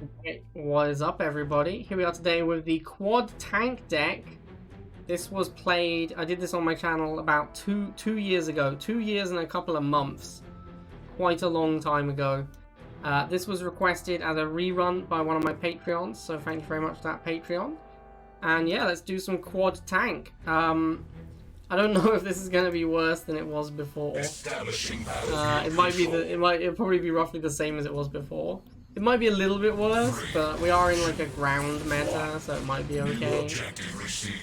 Okay, what is up, everybody? Here we are today with the quad tank deck. This was played, I did this on my channel about two years ago. 2 years and a couple of months. Quite a long time ago. This was requested as a rerun by one of my Patreons, so thank you very much for that, Patreon. And yeah, let's do some quad tank. I don't know if this is going to be worse than it was before. It'll probably be roughly the same as it was before. It might be a little bit worse, but we are in like a ground meta, so it might be okay.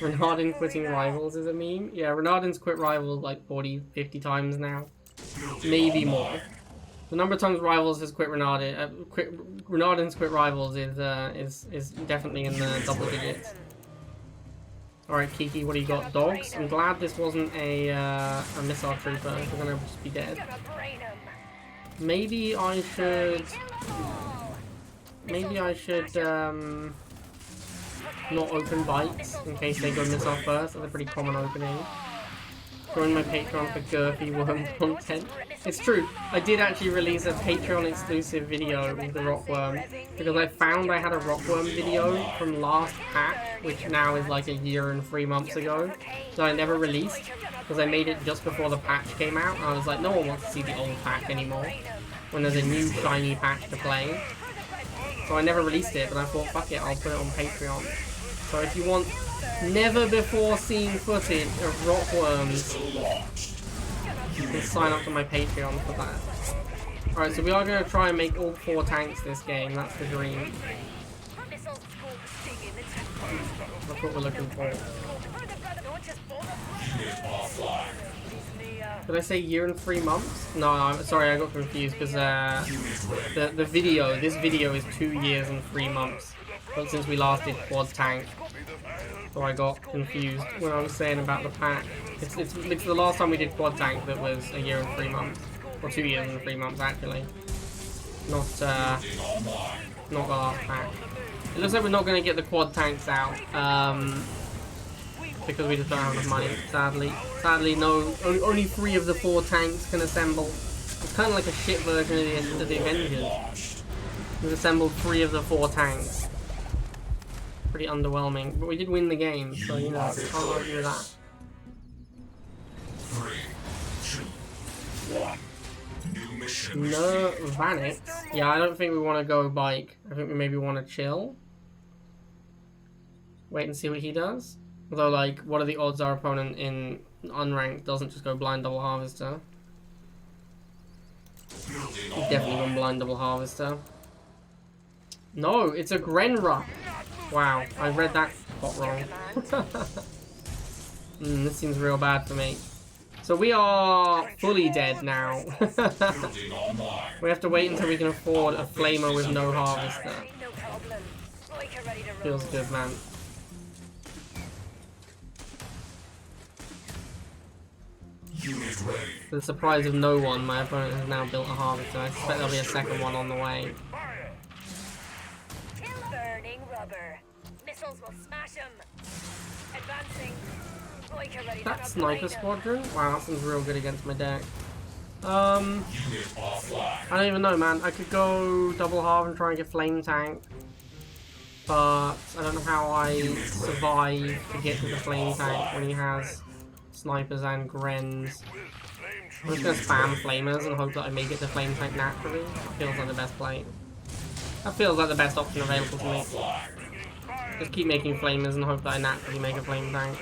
Renardin quitting Rivals is a meme. Yeah, Renardin's quit Rivals like 40, 50 times now. Maybe more. The number of times Rivals has quit Renardin, Renardin's quit Rivals is definitely in the double digits. Alright, Kiki, what do you got? Dogs? I'm glad this wasn't a missile trooper. We're gonna just be dead. Maybe I should not open bites in case they go missile first. That's a pretty common opening. Join my Patreon for girthy worm content. It's true, I did actually release a Patreon exclusive video with the Rockworm because I found I had a Rockworm video from last patch, which now is like a year and 3 months ago, that I never released because I made it just before the patch came out. And I was like, no one wants to see the old patch anymore when there's a new shiny patch to play. So I never released it, but I thought, fuck it, I'll put it on Patreon. So if you want never before seen footage of Rockworms, you can sign up to my Patreon for that. Alright, so we are going to try and make all 4 tanks this game, that's the dream. That's what we're looking for. Did I say year and 3 months? No, I'm sorry, I got confused because this video is 2 years and 3 months. But since we last did quad tank, so I got confused when I was saying about the pack. It's the last time we did quad tank that was a year and 3 months, or 2 years and 3 months actually. Not the last pack. It looks like we're not going to get the quad tanks out. Because we just don't have enough money, sadly. Sadly, no. Only 3 of the 4 tanks can assemble. It's kind of like a shit version of the Avengers. We've assembled 3 of the 4 tanks. Pretty underwhelming, but we did win the game, so you know, can't argue with that. 3, 2, 1. New mission. No, Vanix. Yeah, I don't think we want to go bike. I think we maybe want to chill. Wait and see what he does. Although, like, what are the odds our opponent in unranked doesn't just go blind double harvester? He's definitely gone blind double harvester. No, it's a Grenra. Wow, I read that spot wrong. This seems real bad for me. So we are fully dead now. We have to wait until we can afford a flamer with no harvester. Feels good, man. To the surprise of no one, my opponent has now built a harvester. I suspect there'll be a second one on the way. Burning rubber. Missiles will smash him. Advancing. That sniper squadron? Wow, that seems real good against my deck. I don't even know, man. I could go double halve and try and get flame tank, but I don't know how I survive to get to the flame tank when he has snipers and grens. I'm just gonna spam flamers and hope that I make it to flame tank naturally. That feels like the best play. That feels like the best option available to me. Just keep making flamers and hope that I naturally make a flame tank.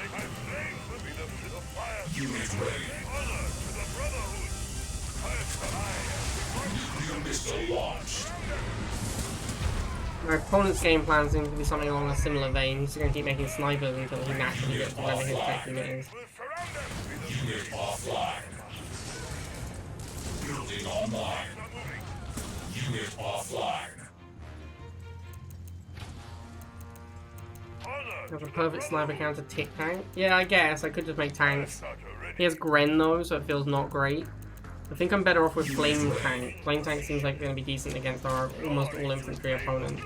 My opponent's game plan seems to be something along a similar vein. He's going to keep making snipers until he naturally gets to whatever his tech unit is. Unit offline. Building online. Unit offline. Have a perfect sniper counter tick tank. Yeah, I guess I could just make tanks. He has Gren though, so it feels not great. I think I'm better off with flame tank. Flame tank seems like it's going to be decent against our almost all infantry opponent.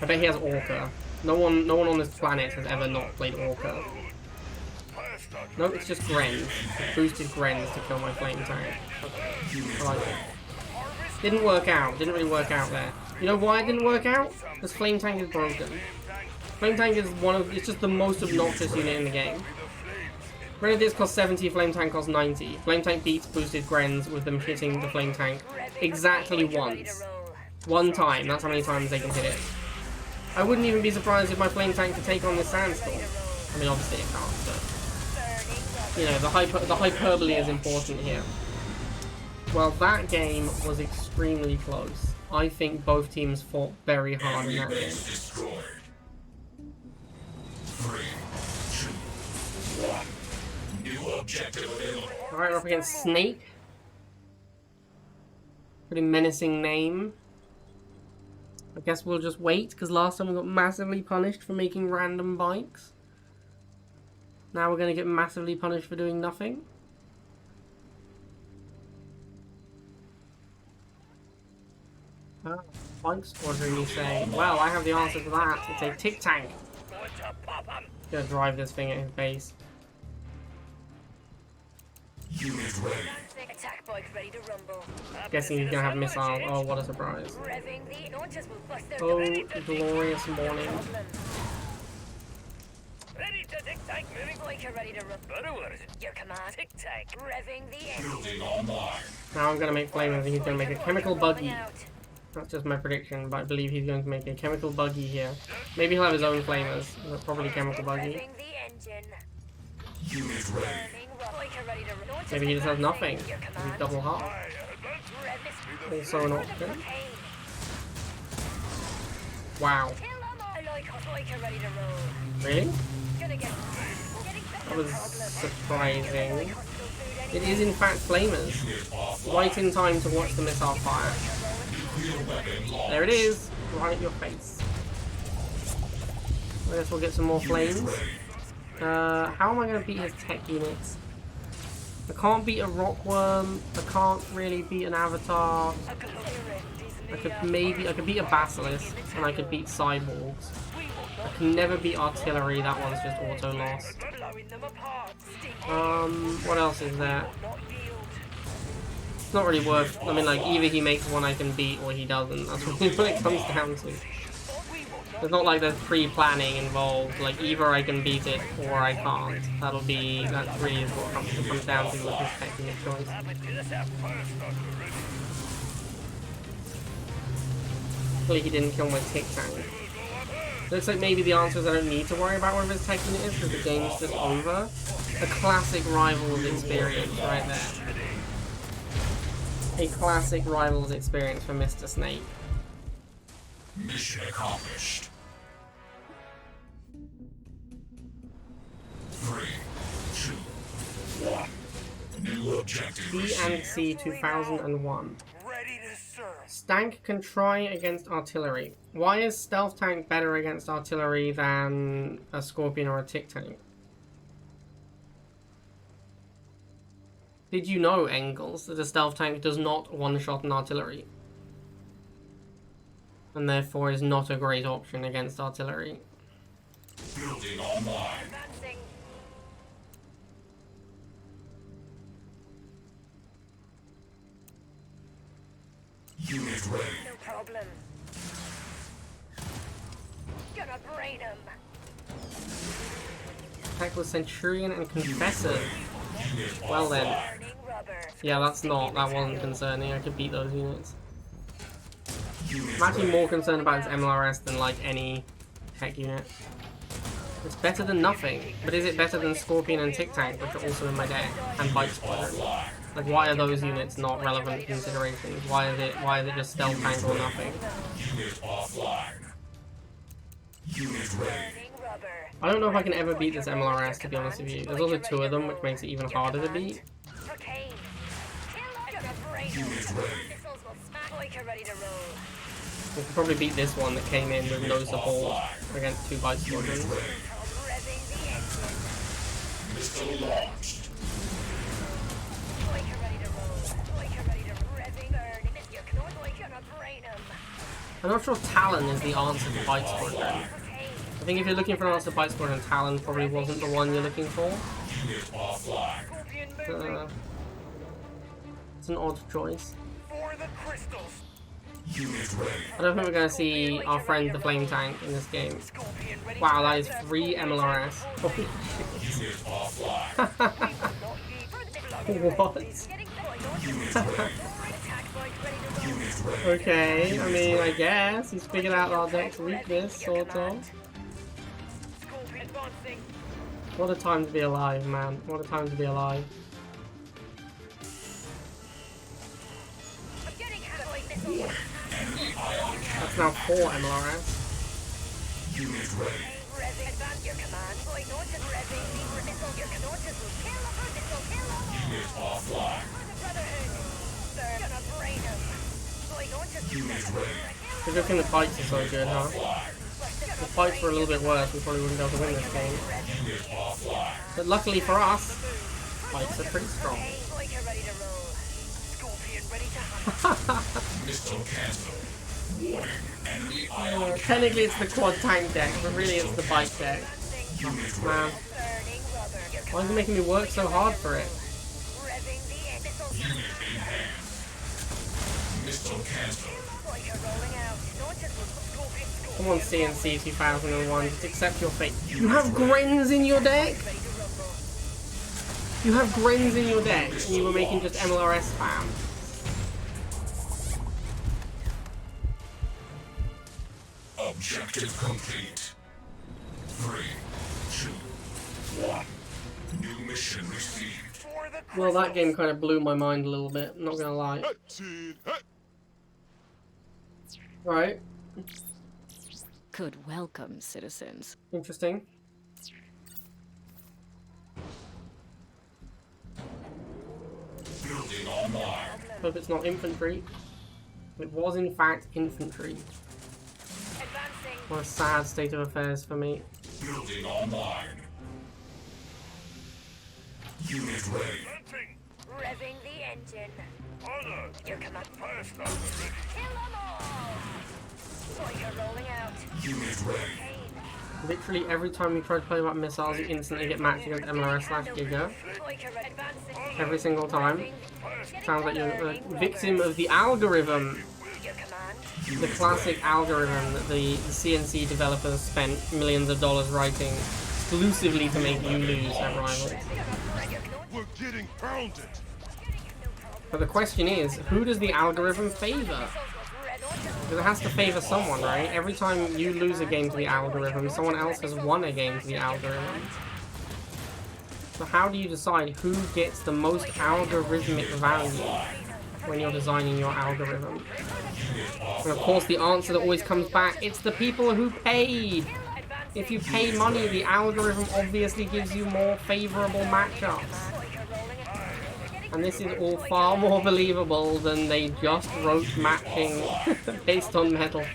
I bet he has Orca. No one on this planet has ever not played Orca. No, it's just Grens. It's boosted Grens to kill my flame tank. I like it. Didn't work out. Didn't really work out there. You know why it didn't work out? Because Flame Tank is broken. Flame Tank is it's just the most obnoxious unit in the game. Grenadiers cost 70, Flame Tank costs 90. Flame Tank beats boosted Grens with them hitting the Flame Tank exactly once. One time, that's how many times they can hit it. I wouldn't even be surprised if my Flame Tank could take on this Sandstorm. I mean, obviously it can't, but... You know, the hyperbole is important here. Well, that game was extremely close. I think both teams fought very hard in that game. 3, 2, 1. New objective available. Alright, we're up against Snake. Pretty menacing name. I guess we'll just wait, because last time we got massively punished for making random bikes. Now we're going to get massively punished for doing nothing. Bike squadron, you say? Well, I have the answer to that. It's a Tic Tank. Gonna drive this thing at his base. Unit ready. Attack bike ready to rumble. Guessing he's gonna have missiles. Oh, what a surprise. Revving the launchers will bust their Oh, glorious morning. Ready to Tic Tank moving. Biker ready to rumble. Your command. Tic Tank revving the engine. Building online. Now I'm gonna make flamers and he's gonna make a chemical buggy. That's just my prediction, but I believe he's going to make a chemical buggy here. Maybe he'll have his own flamers, but probably chemical buggy. Unit ready. Maybe he just has nothing. Maybe double half. Also an option. Wow. Really? That was surprising. It is in fact flamers. Right in time to watch the missile fire. There it is, right at your face. I guess we'll get some more flames. How am I going to beat his tech units? I can't beat a rockworm. I can't really beat an avatar. I could beat a basilisk, and I could beat cyborgs. I can never beat artillery. That one's just auto loss. What else is there? It's not really worth. I mean, like, either he makes one I can beat or he doesn't. That's really what it comes down to. It's not like there's pre-planning involved. Like, either I can beat it or I can't. That really is what it comes down to with his technique choice. Hopefully he didn't kill my Tic Tank. Looks like maybe the answer is I don't need to worry about whether his tech unit is because the game's just over. A classic Rivals experience right there. A classic Rivals experience for Mr. Snake. Mission accomplished. 3, 2, 1. New objective. B and C 2001. Ready to serve. Stank can try against artillery. Why is Stealth Tank better against artillery than a Scorpion or a Tic Tank? Did you know, Engels, that a Stealth Tank does not one-shot an artillery? And therefore is not a great option against artillery. Building online. Advancing. Unit ready. No problem. Gonna brain him. Attack with Centurion and Confessor. Unit Well then. Burning rubber. Yeah, that wasn't concerning. I could beat those units. Unit I'm actually ready. more concerned about its MLRS than like any tech unit. It's better than nothing, but is it better than Scorpion and Tic Tank, which are also in my deck, and Bike Squadron? Like, why are those units not relevant considerations? Why is it just Stealth Tank or nothing? Unit offline. Unit ready. Burning rubber. I don't know if I can ever beat this MLRS, to be honest with you. There's also 2 of them, which makes it even harder to beat. Cocaine. Gonna brain him. Unit ready. Missiles will smash. Biker ready to roll. We could probably beat this one that came in with no support against 2 Bike Squadrons. Revving the engine. Missile launched. Biker ready to roll. Biker ready to revving. Burning. You're gonna brain him. I'm not sure Talon is the answer to Bike Squadron. Cocaine. I think if you're looking for an answer to Bike Squadron, Talon probably wasn't the one you're looking for. Unit offline. Scorpion moving. It's an odd choice. For the crystals. Unit ready. I don't think we're gonna see our friend the Flame Tank in this game. Wow, that is 3 MLRS. Holy shit. Unit offline. What? Unit ready. Unit ready. Okay, I mean, I guess he's figured out our deck's weakness, sort of. What a time to be alive, man. What a time to be alive. That's now 4 MLRS. Unit ready. Unit offline. Unit ready. The good thing the fights are so good, huh? Offline. If the fights were a little bit worse, we probably wouldn't be able to win this game. Unit offline. But luckily for us, fights are pretty strong. Missile cancelled. Warning. Enemy ion. Technically it's the quad tank deck, but really it's the bike deck. Unit Man, ready. why is it making me work so hard for it? Unit enhanced. Missile cancelled. Come on, CNC 2001, just accept your fate. You have Grens in your deck? You have Grens in your deck, and you were making just MLRS spam. Objective complete. 3, 2, 1. New mission received. Well, that game kind of blew my mind a little bit, I'm not gonna lie. Right, Good welcome, citizens. interesting. Building online. Hope it's not infantry. It was in fact infantry. What a sad state of affairs for me. Building online. Unit ready. Revving the engine. Your command first. Kill them all. You're rolling out. Unit ready. Literally every time you try to play about missiles, you instantly get matched against MLRS/Giga. Every single time. Sounds like you're a victim of the algorithm. The classic algorithm that the CNC developers spent millions of dollars writing exclusively to make you lose at Rivals. We're getting pounded. But the question is, who does the algorithm favor? Because it has to favor someone, right? Every time you lose a game to the algorithm, someone else has won a game to the algorithm. So how do you decide who gets the most algorithmic value when you're designing your algorithm? And of course the answer that always comes back, it's the people who paid! If you pay money, the algorithm obviously gives you more favorable matchups. And this is all far more believable than they just wrote matching based on medals.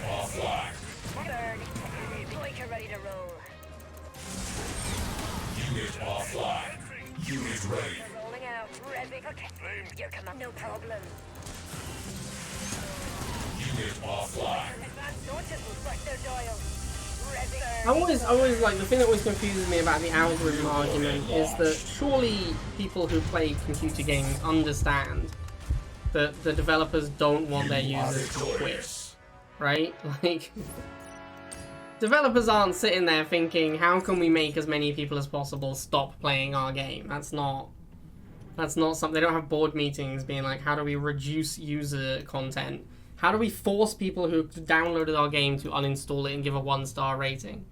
Offline. Ready to roll. Unit offline. Unit ready. Rolling out. Revving. Your command. No problem. Unit offline. Advanced launches will select their dial. Revving. I always like, the thing that always confuses me about the algorithm argument is that surely people who play computer games understand that the developers don't want their users to quit, right? Like, developers aren't sitting there thinking, how can we make as many people as possible stop playing our game? That's not something, they don't have board meetings being like, how do we reduce user content? How do we force people who downloaded our game to uninstall it and give a 1-star rating?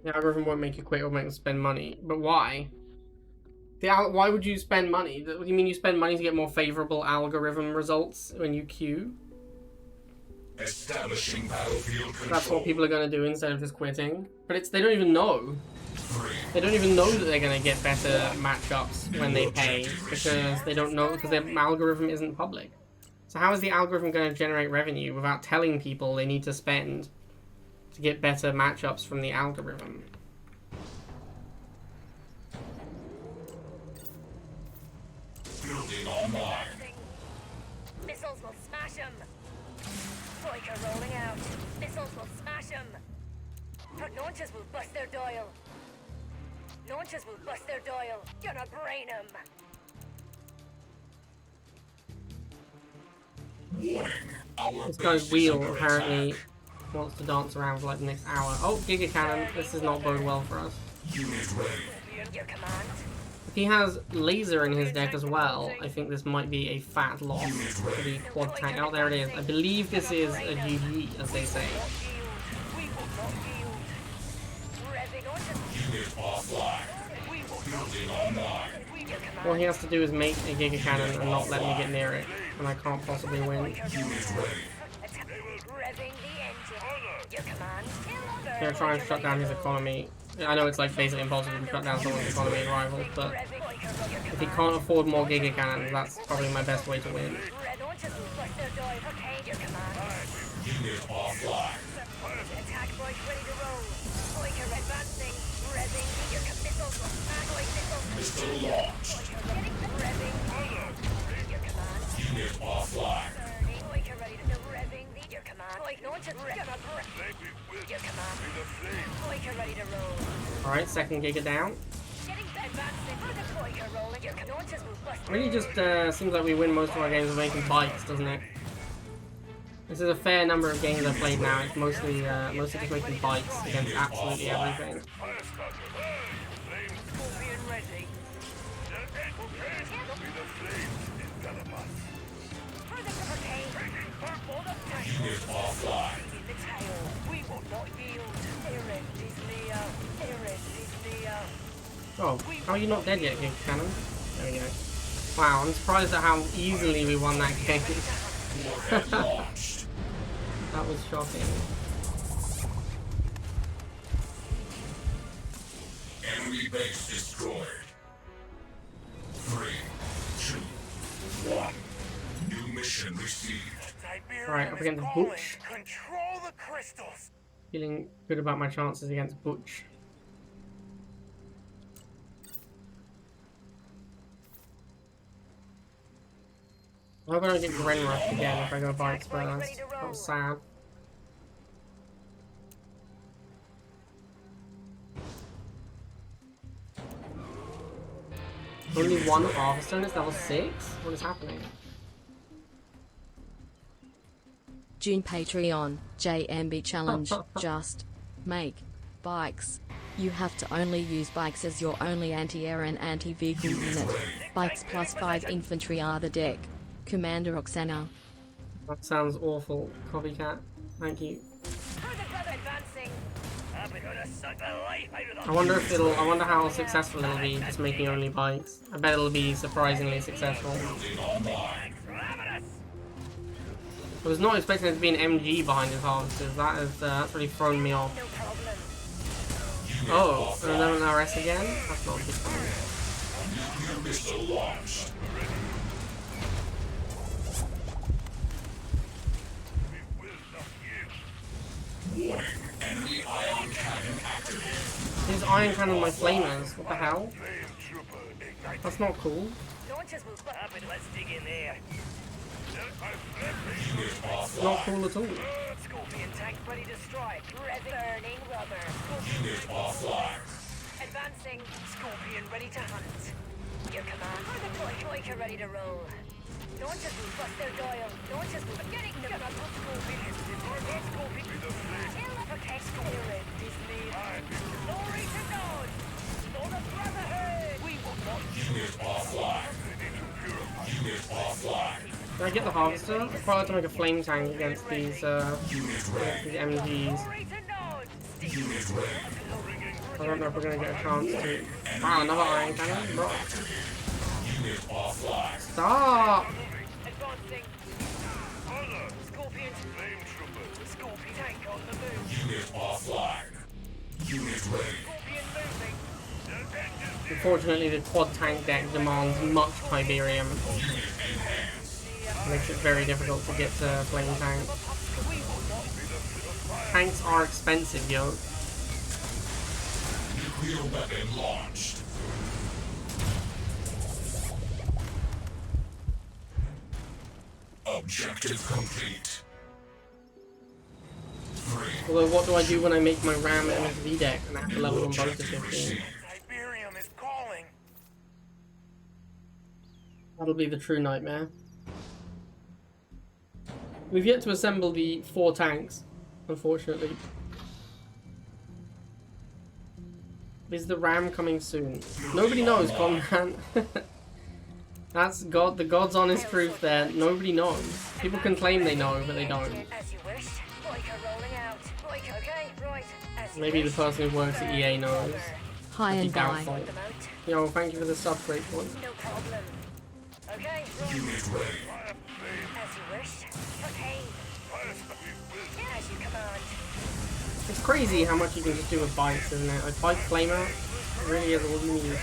The algorithm won't make you quit or make you spend money, but why? Why would you spend money? What do you mean you spend money to get more favorable algorithm results when you queue? Establishing battlefield control. That's what people are going to do instead of just quitting. But they don't even know. 3. They don't even know that they're going to get better matchups when they pay, because they don't know, because their algorithm isn't public. So how is the algorithm going to generate revenue without telling people they need to spend to get better matchups from the algorithm? Building online. Missiles will smash him. Striker rolling out. Missiles will smash him. Launchers will bust their dial. Launchers will bust their dial. Gonna brain him. This guy's wheel apparently wants to dance around for like the next hour. Oh, Giga Cannon. This does not bode well for us. Unit ready. Your command. If he has laser in his deck as well, I think this might be a fat loss for the quad tank. Oh, there it is. I believe this is a GG, as they say. We will not yield. Revving on Unit offline. Building online. your command. All he has to do is make a Giga Cannon and not let me get near it, and I can't possibly win. Unit ready. Revving the engine. Your command. They're trying to shut down his economy. I know it's like basically impossible to shut down someone's economy in Rivals, but if he can't afford more Giga Cannons, that's probably my best way to win. Launchers will bust their dial. Okay, your command. Unit offline. Attack bike ready to roll. Striker advancing. Revving. Your missiles will smash. Missiles. Missile launched. Revving. Your command. Unit offline. Striker ready to revving. Your command. Launchers. Your command. Striker ready to roll. Alright, second Giga down. Getting advancing. The striker rolling. Your launchers will bust. Really just seems like we win most of our games with making bikes, doesn't it? This is a fair number of games I've played now. It's mostly just making bikes against absolutely everything. Scorpion ready. Unit offline. In the tail. We will not yield. Eren is Leo. Eren is Leo. Oh, how are you not dead yet, Giga Cannon? There we go. Wow, I'm surprised at how easily we won that game. Warhead launched. That was shocking. Enemy base destroyed. 3, 2, 1. New mission received. Alright, up against Butch. Control the crystals. Feeling good about my chances against Butch. I hope I don't get Gren Rush again if I go bikes first. That was sad. Only one Harvester and it's level 6? What is happening? June Patreon, JMB Challenge, just make bikes. You have to only use bikes as your only anti-air and anti-vehicle unit. Bikes plus 5 infantry are the deck. Commander Oksana. That sounds awful, copycat. Thank you. I wonder if I wonder how successful it'll be just making only bikes. I bet it'll be surprisingly successful. I was not expecting there to be an MG behind his harvesters. That's really thrown me off. Oh, and then an RS again? That's not good for me. Nuclear missile launched. Warning, enemy ion cannon activated. His iron cannon my flamers. What the hell? That's not cool. Launchers will up and let's dig in there. Unit It's not offline. cool at all. Scorpion tank ready to strike. Burning rubber. Scorpion Unit offline. advancing. Scorpion ready to hunt. Your command. Striker ready to roll. Launchers will bust their dial. Launchers will getting the Scorpion. Scorpion. Protect Scorpion. Disney. Glory to God. Lord of Brotherhood. We will not Unit offline. Unit offline. Can I get the harvester? I'd quite like to make a flame tank against these Unit ready. MGs. glory to God. Unit ready. I don't know if we're gonna get a chance to. Wow, another iron cannon? Bro. Unit offline. Stop! Advancing. Scorpion. Scorpion tank on the move. Unit offline. Unit ready. Scorpion moving. Unfortunately, the quad tank deck demands much Tiberium. Makes it very difficult to get to flame tanks. Tanks are expensive, yo. Nuclear weapon launched. Objective complete. 3. Although, what do I do when I make my RAM MSV deck and I have to level them both to 15? Tiberium is calling. That'll be the true nightmare. We've yet to assemble the 4 tanks, unfortunately. Is the RAM coming soon? Nobody knows, Conman. That's God, the God's honest truth there. Nobody knows. People can claim they know, but they don't. As you wish. Boyka rolling out. Boyka, okay, right. As you Maybe the wish. person who works at EA knows. High Be and by. doubtful. Them out. Yo, thank you for the sub, great one. No problem. Okay, right. Unit ready. As you wish. Okay. As you command. It's crazy how much you can just do with bikes, isn't it? Like, bike flamer really is all you need.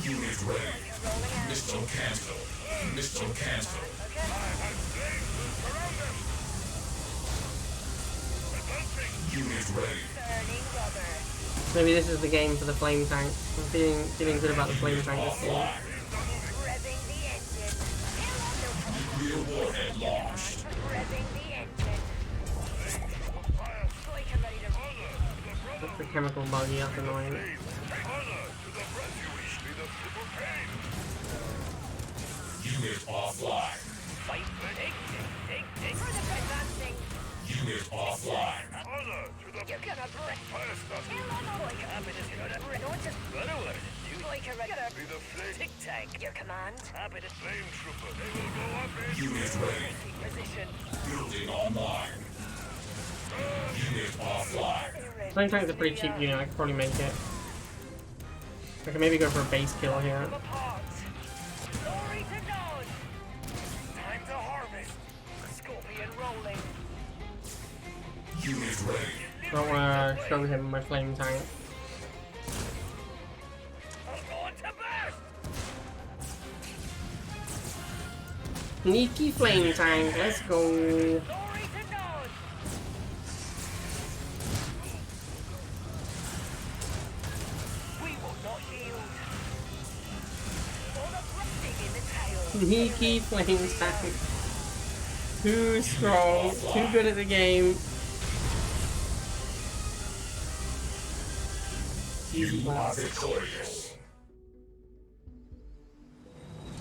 Unit ready. Missile cancel. Missile cancel. Unit ready. Burning rubber. Maybe this is the game for the flame tank. I'm feeling good about the flame tank this year. Revving the engine. Nuclear warhead launched. Revving the engine. Boyka ready to roll. That's the chemical buggy, that's annoying. Unit offline. Further advancing. Unit offline. You're gonna break. Boyka up in his good. Don't just. Boyka ready. Tic tac. Your command. Unit ready. Position. Building online. Unit offline. Flame tank's a pretty cheap unit, I could probably make it. I can maybe go for a base kill here. Apart. Glory to God. Time to harvest. Scorpion rolling. Unit ready. I don't want to show him my flame tank. I'm going to burst. Sneaky flame tank, let's go. Glory to God. We will not yield. For the rusting in the tail. Sneaky flame tank. Too strong, too good at the game. Easy You are blast. victorious.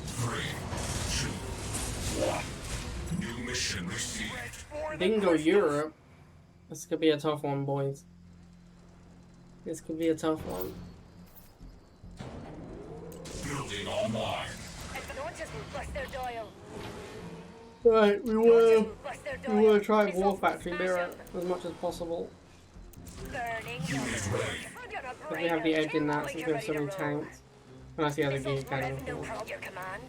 3, 2, 1. New mission received. For the Bingo crystals. Europe. This could be a tough one, boys. This could be a tough one. Building online. Launchers will bust their dial. Right, we Launchers will will bust their we dial. will try Missiles War will Factory smash mirror 'em. as much as possible. Burning Unit rubber. ready. We're gonna But we break have the 'em. edge in that Boyka since we have ready so to many roll. tanks. Unless he has a Missiles gear cannon, rev, of no course. problem. Your command.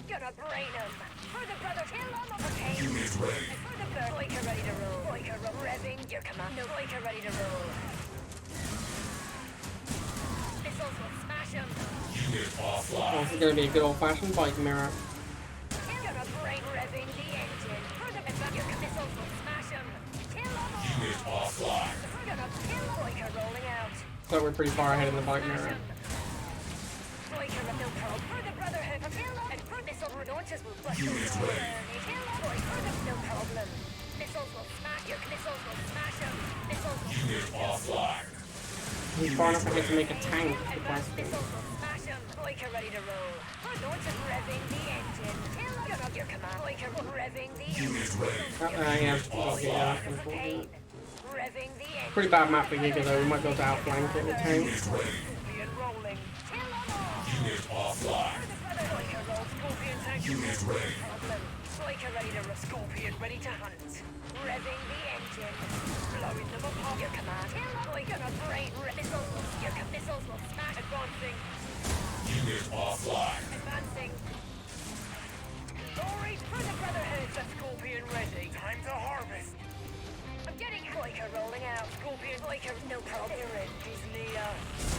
Gonna brain 'em. For the brother, kill 'em. Okay. Unit ready. For the bird. Boyka ready to roll. Boyka revving. Your command. No. Boyka ready to roll. Missiles will smash 'em. Unit Oh, offline. this is gonna be a good old-fashioned bike mirror. Gonna brain revving the engine. For the your missiles will smash 'em. Kill 'em all. Unit offline. We're gonna kill 'em. Boyka rolling out. So we're pretty far ahead in the bike mirror. Boyka no problem. For the brotherhood. Kill 'em. And for missile launches will bust Unit those ready. down. Kill 'em. Boy, for them, no problem. Missiles will smash your missiles will smash 'em. Missiles will Unit offline. He's far enough ahead to make a tank, is the question. missiles will smash 'em. Boyka ready to roll. Launchers revving the engine. Kill 'em. Get up your command. Boyka revving the engine. Unit ready. Yeah, unfortunately. Pain. Revving the engine. Pretty bad map for Giga though, we might be able to outflank it with tanks. Unit ready. Scorpion rolling. Kill 'em all. Unit offline. Boyka roll. Scorpion tank. Unit ready. Problem. Boyka ready to roll. Scorpion ready to hunt. Revving the engine. Blowing them apart. Your command. Boyka brain. Missiles will missiles will smash. Advancing. Unit offline. Advancing. Glory for the brotherhood. The Scorpion ready. Time to harvest. I'm getting Boyka rolling out. Scorpion. Boyka, no problem. Errand is near.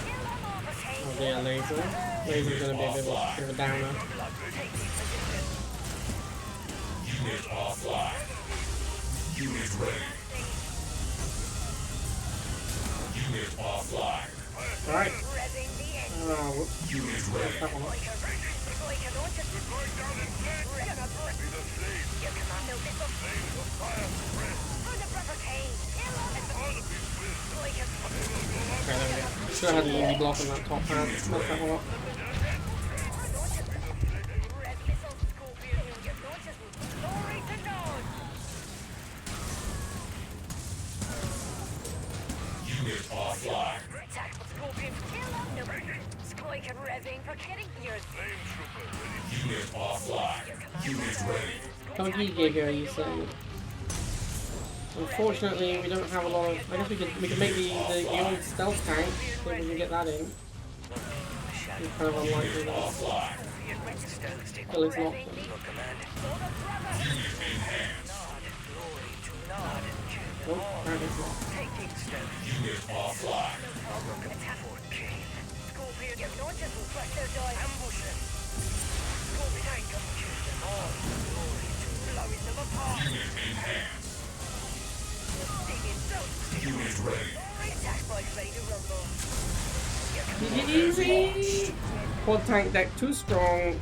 Kill 'em all. Okay. Oh yeah, laser. Laser's gonna be a bit of a downer. Taking position. Unit offline. Unit ready. Unit offline. Alright. Revving the engine. Oh, whoops. Unit ready. That one. Troika, don't just move. Your command, no missile. For the proper cane. Troika. Okay, there we go. Should have had an easy block on that top hand. Messed that one up. Red missile, Scorpion. Don't just move. Glory to Nod. Unit offline. Attack, Scorpion. Kill him. No. Troika revving for getting yours. Unit offline. Unit ready. Chunky Giga, you say? Unfortunately, we don't have a lot of. I guess we could make the old stealth tank. So we can get that in. It's kind of unlikely though. Still, it's not. Oh, apparently it's not. Unit offline. Scorpion, don't just move. Press their die. Ambush them. Scorpion, confuse them all. Glory to blowing them apart. Unit enhanced. Unit ready. Attack boys ready to rumble. Easy! Quad tank deck too strong.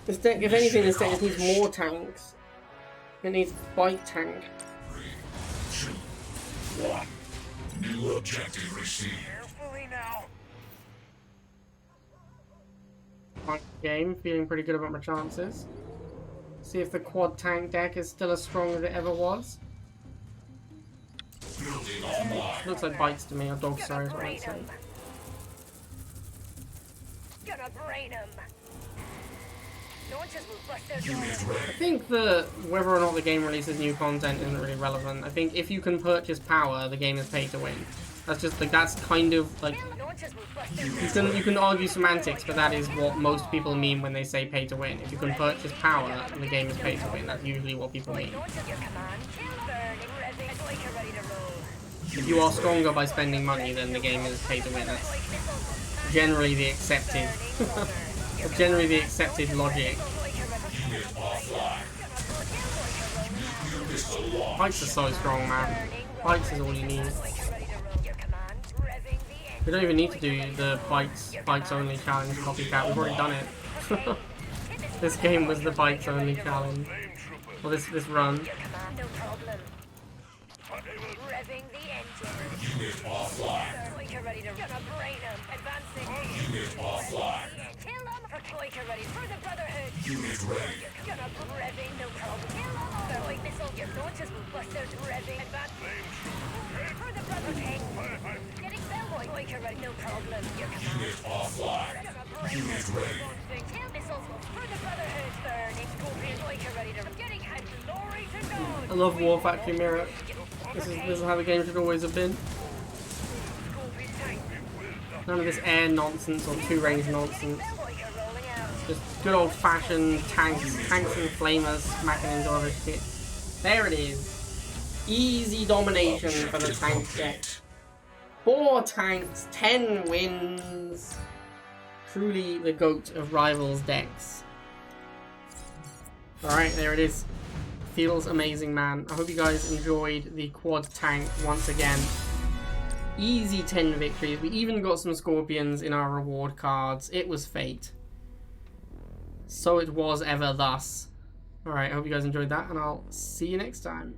This deck, if anything, this deck just needs more tanks. It needs bike tank. 3, 2, 1. New objective received. Carefully now. Fun game, feeling pretty good about my chances. See if the quad tank deck is still as strong as it ever was. Building online. Looks like bikes to me, or dogs, sorry, is what I'd say. Gonna brain him. Don't just move. Bust their Unit door. I ready. think whether or not the game releases new content isn't really relevant. I think if you can purchase power, the game is pay to win. That's just like, that's kind of like, Don't just move. Bust their door. you can argue semantics, but that is what most people mean when they say pay to win. If you can purchase power, the game is pay to win. That's usually what people mean. Don't just your command. Burning, revving. Like you're ready to roll. If you are stronger by spending money, then the game is pay to win. That's generally the accepted, generally the accepted logic. Unit offline. Nuclear missile launch. Bikes are so strong, man. Bikes is all you need. Your command. Revving the We don't even need to do the bikes only challenge copycat. We've already done it. This game was the bikes only challenge. Well, this run. Your command. No problem. Revving the engine. Unit offline. Like you're ready to gonna brain him. Advancing. Unit offline. Kill him. Like you're ready for the Brotherhood. Unit ready. Gonna revving. No problem. Kill him. They're like missile. Your launches will bust their revving. Advancing. For the Brotherhood. Getting Bellboy. Like you're ready. No problem. Your command. Unit offline. Unit ready. Kill missiles for the Brotherhood. Burning. Scorpion. Like you're ready to getting head glory to God. I love War Factory Mirror. This is how the game should always have been. None of this air nonsense or two-range nonsense. Just good old-fashioned tanks and flamers smacking into other shit. There it is. Easy domination for the tank deck. 4 tanks, 10 wins. Truly the GOAT of Rivals decks. Alright, there it is. Feels amazing, man. I hope you guys enjoyed the quad tank once again. Easy 10 victories. We even got some scorpions in our reward cards. It was fate. So it was ever thus. Alright, I hope you guys enjoyed that, and I'll see you next time.